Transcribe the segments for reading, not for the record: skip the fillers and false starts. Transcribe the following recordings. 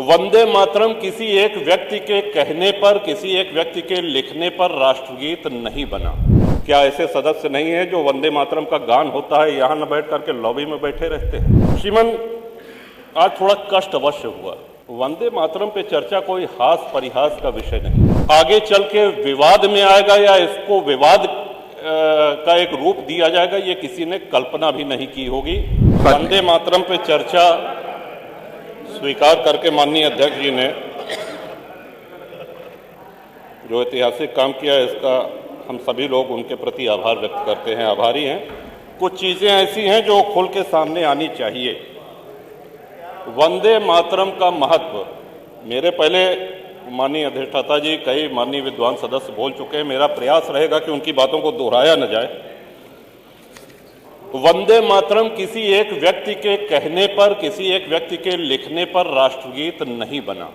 वंदे मातरम किसी एक व्यक्ति के कहने पर, किसी एक व्यक्ति के लिखने पर राष्ट्रगीत नहीं बना। क्या ऐसे सदस्य नहीं है जो वंदे मातरम का गान होता है यहां न बैठ करके लॉबी में बैठे रहते हैं? श्रीमन, आज थोड़ा कष्ट अवश्य हुआ। वंदे मातरम पे चर्चा कोई हास परिहास का विषय नहीं, आगे चल के विवाद में आएगा या इसको विवाद का एक रूप दिया जाएगा, ये किसी ने कल्पना भी नहीं की होगी। वंदे मातरम पे चर्चा स्वीकार करके माननीय अध्यक्ष जी ने जो ऐतिहासिक काम किया है, इसका हम सभी लोग उनके प्रति आभार व्यक्त करते हैं, आभारी हैं। कुछ चीजें ऐसी हैं जो खुल के सामने आनी चाहिए। वंदे मातरम का महत्व, मेरे पहले माननीय अधिष्ठाता जी, कई माननीय विद्वान सदस्य बोल चुके हैं। मेरा प्रयास रहेगा कि उनकी बातों को दोहराया न जाए। वंदे मातरम किसी एक व्यक्ति के कहने पर, किसी एक व्यक्ति के लिखने पर राष्ट्रगीत नहीं बना।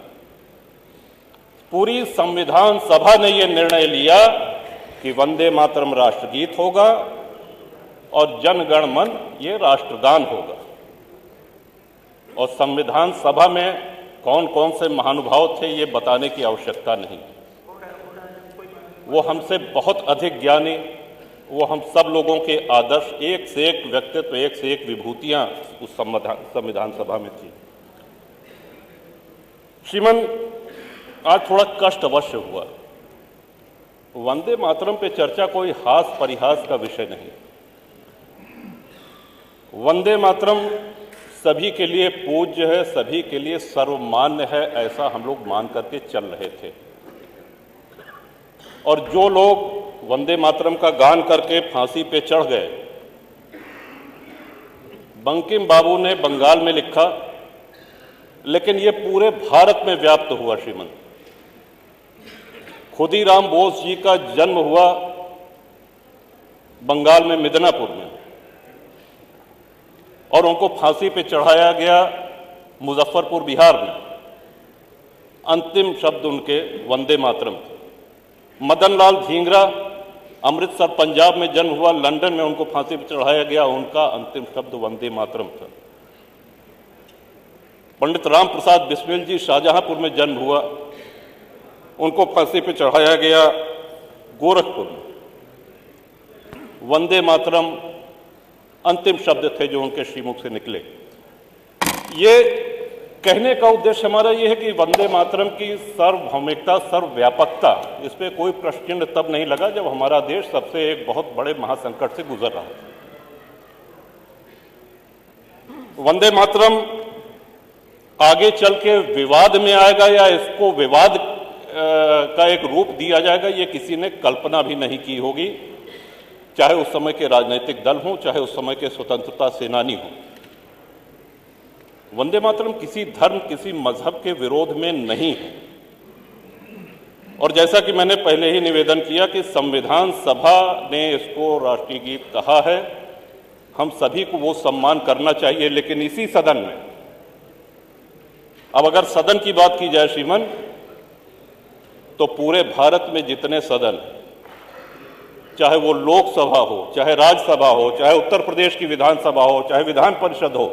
पूरी संविधान सभा ने यह निर्णय लिया कि वंदे मातरम राष्ट्रगीत होगा और जन गण मन ये राष्ट्रगान होगा। और संविधान सभा में कौन कौन से महानुभाव थे ये बताने की आवश्यकता नहीं, वो हमसे बहुत अधिक ज्ञानी, वो हम सब लोगों के आदर्श, एक से एक व्यक्तित्व, एक से एक विभूतियां उस संविधान सभा में थी। श्रीमन, आज थोड़ा कष्ट अवश्य हुआ। वंदे मातरम पे चर्चा कोई हास परिहास का विषय नहीं। वंदे मातरम सभी के लिए पूज्य है, सभी के लिए सर्वमान्य है, ऐसा हम लोग मान करके चल रहे थे। और जो लोग वंदे मातरम का गान करके फांसी पे चढ़ गए, बंकिम बाबू ने बंगाल में लिखा, लेकिन ये पूरे भारत में व्याप्त हुआ। श्रीमन, खुदीराम बोस जी का जन्म हुआ बंगाल में मिदनापुर में, और उनको फांसी पे चढ़ाया गया मुजफ्फरपुर बिहार में। अंतिम शब्द उनके वंदे मातरम थे। मदन लाल धींगरा अमृतसर पंजाब में जन्म हुआ, लंदन में उनको फांसी पर चढ़ाया गया, उनका अंतिम शब्द वंदे मातरम था। पंडित राम प्रसाद बिस्मिल जी शाहजहांपुर में जन्म हुआ, उनको फांसी पर चढ़ाया गया गोरखपुर में। वंदे मातरम अंतिम शब्द थे जो उनके श्रीमुख से निकले। ये कहने का उद्देश्य हमारा ये है कि वंदे मातरम की सर्वभौमिकता, सर्वव्यापकता, इस पे कोई प्रश्न चिन्ह तब नहीं लगा जब हमारा देश सबसे एक बहुत बड़े महासंकट से गुजर रहा था। वंदे मातरम आगे चल के विवाद में आएगा या इसको विवाद का एक रूप दिया जाएगा, ये किसी ने कल्पना भी नहीं की होगी, चाहे उस समय के राजनीतिक दल हों, चाहे उस समय के स्वतंत्रता सेनानी हों। वंदे मातरम किसी धर्म, किसी मजहब के विरोध में नहीं है। और जैसा कि मैंने पहले ही निवेदन किया कि संविधान सभा ने इसको राष्ट्रीय गीत कहा है, हम सभी को वो सम्मान करना चाहिए। लेकिन इसी सदन में, अब अगर सदन की बात की जाए श्रीमन, तो पूरे भारत में जितने सदन, चाहे वो लोकसभा हो, चाहे राज्यसभा हो, चाहे उत्तर प्रदेश की विधानसभा हो, चाहे विधान परिषद हो,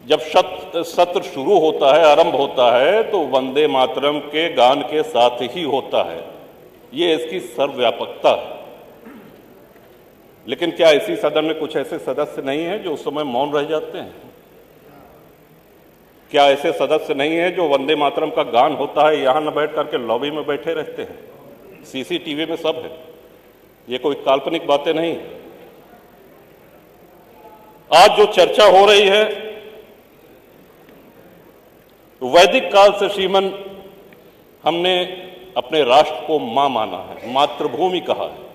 जब सत्र शुरू होता है, आरंभ होता है, तो वंदे मातरम के गान के साथ ही होता है। ये इसकी सर्वव्यापकता है। लेकिन क्या इसी सदन में कुछ ऐसे सदस्य नहीं हैं जो उस समय मौन रह जाते हैं? क्या ऐसे सदस्य नहीं हैं जो वंदे मातरम का गान होता है यहां न बैठ करके लॉबी में बैठे रहते हैं? सीसीटीवी में सब है, ये कोई काल्पनिक बातें नहीं। आज जो चर्चा हो रही है, वैदिक काल से श्रीमन हमने अपने राष्ट्र को मां माना है, मातृभूमि कहा है।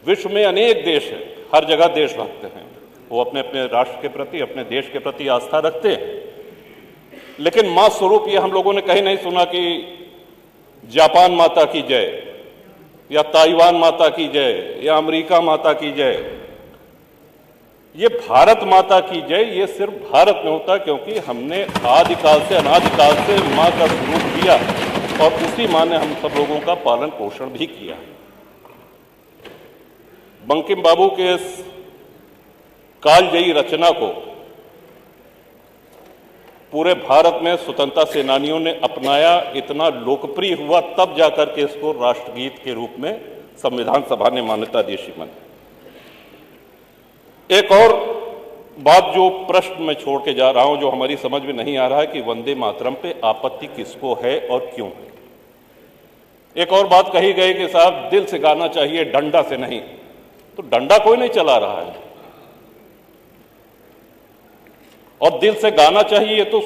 विश्व में अनेक देश हैं, हर जगह देशभक्त हैं, वो अपने अपने राष्ट्र के प्रति, अपने देश के प्रति आस्था रखते हैं। लेकिन मां स्वरूप ये हम लोगों ने कहीं नहीं सुना कि जापान माता की जय, या ताइवान माता की जय, या अमेरिका माता की जय। ये भारत माता की जय, ये सिर्फ भारत में होता है, क्योंकि हमने आदिकाल से, अनादिकाल से मां का स्वरूप दिया और उसी मां ने हम सब लोगों का पालन पोषण भी किया। बंकिम बाबू के इस कालजयी रचना को पूरे भारत में स्वतंत्रता सेनानियों ने अपनाया, इतना लोकप्रिय हुआ, तब जाकर के इसको राष्ट्रगीत के रूप में संविधान सभा ने मान्यता दी। श्रीमान, एक और बात जो प्रश्न में छोड़ के जा रहा हूं, जो हमारी समझ में नहीं आ रहा है कि वंदे मातरम पे आपत्ति किसको है और क्यों है। एक और बात कही गई कि साहब दिल से गाना चाहिए, डंडा से नहीं। तो डंडा कोई नहीं चला रहा है और दिल से गाना चाहिए, तो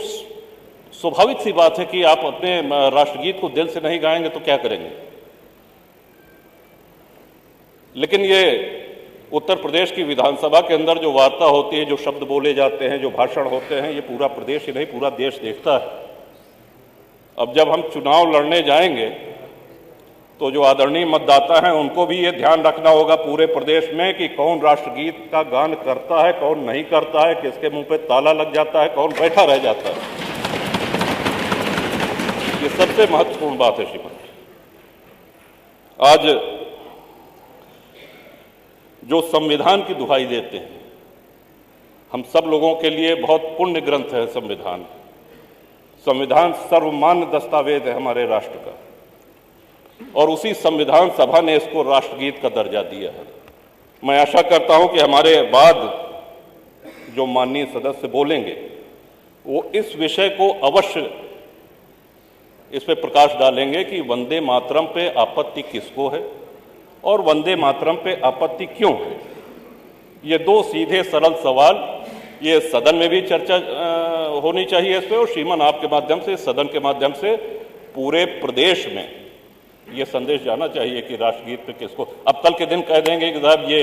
स्वाभाविक सी बात है कि आप अपने राष्ट्रगीत को दिल से नहीं गाएंगे तो क्या करेंगे। लेकिन ये उत्तर प्रदेश की विधानसभा के अंदर जो वार्ता होती है, जो शब्द बोले जाते हैं, जो भाषण होते हैं, ये पूरा प्रदेश ही नहीं पूरा देश देखता है। अब जब हम चुनाव लड़ने जाएंगे तो जो आदरणीय मतदाता हैं उनको भी ये ध्यान रखना होगा पूरे प्रदेश में कि कौन राष्ट्रगीत का गान करता है, कौन नहीं करता है, किसके मुंह पे ताला लग जाता है, कौन बैठा रह जाता है। ये सबसे महत्वपूर्ण बात है। श्रीमान, आज जो संविधान की दुहाई देते हैं, हम सब लोगों के लिए बहुत पुण्य ग्रंथ है संविधान। संविधान सर्वमान्य दस्तावेज है हमारे राष्ट्र का और उसी संविधान सभा ने इसको राष्ट्रगीत का दर्जा दिया है। मैं आशा करता हूं कि हमारे बाद जो माननीय सदस्य बोलेंगे वो इस विषय को अवश्य इस पे प्रकाश डालेंगे कि वंदे मातरम पे आपत्ति किसको है और वंदे मातरम पे आपत्ति क्यों है। ये दो सीधे सरल सवाल, ये सदन में भी चर्चा होनी चाहिए इस पे, और श्रीमान आपके माध्यम से, सदन के माध्यम से पूरे प्रदेश में ये संदेश जाना चाहिए कि राष्ट्रगीत पे किसको। अब कल के दिन कह देंगे कि साहब ये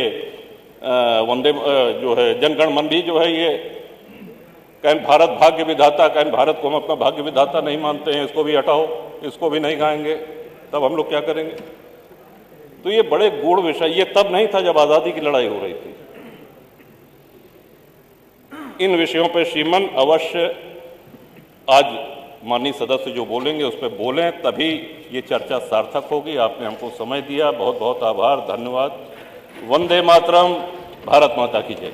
वंदे जो है जनगण मन भी जो है ये कहीं भारत भाग्य विधाता, कहीं भारत को हम अपना भाग्य विधाता नहीं मानते हैं, इसको भी हटाओ, इसको भी नहीं गाएंगे, तब हम लोग क्या करेंगे। तो ये बड़े गूढ़ विषय, ये तब नहीं था जब आज़ादी की लड़ाई हो रही थी। इन विषयों पर श्रीमान अवश्य आज माननीय सदस्य जो बोलेंगे उस पर बोलें, तभी ये चर्चा सार्थक होगी। आपने हमको समय दिया, बहुत बहुत आभार, धन्यवाद। वंदे मातरम, भारत माता की जय।